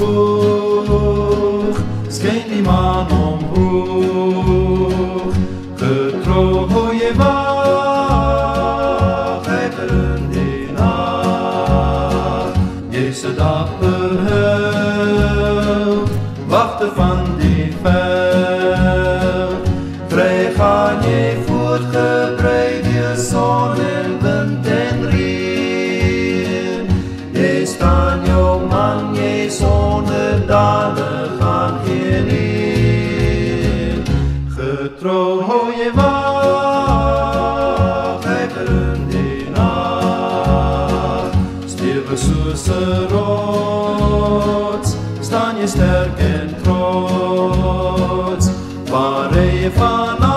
omhoog, scheen die maan omhoog. Getrooie wacht in die nacht. Jezus dapper held, wachten van die veld. Vrij gaan je voortgebreid, je zon en wind en regen. Je staan jouw man, je zonnedaden gaan geen in. Getrooie wacht in die nacht. Stille soose rots, staan je sterk en trots. Waar je vandaan,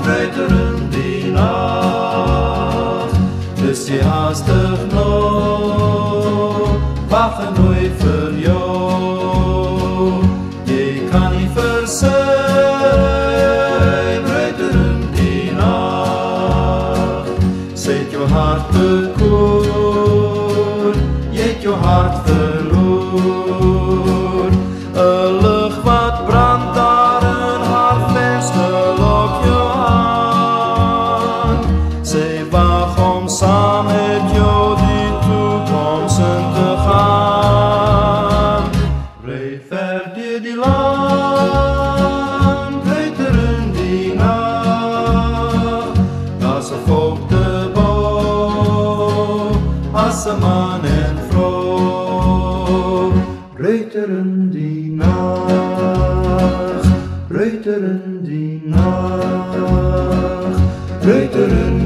ruiter in die nacht. Dus je haastig nog, wachten nooit voor jou. Je kan niet verzuimen, ruiter in die nacht. Zet je hart bekoord, je hebt je hart verloor. Een lucht wat brandt daar een hart venster op je hand. Zij wacht om samen met jou die toekomst in te gaan. Rechtvaardig die land, ruiter in die nacht. Dat ze volk de bouw, als ze man en vrouw. Ruiter in die nacht, ruiter in die nacht, ruiter in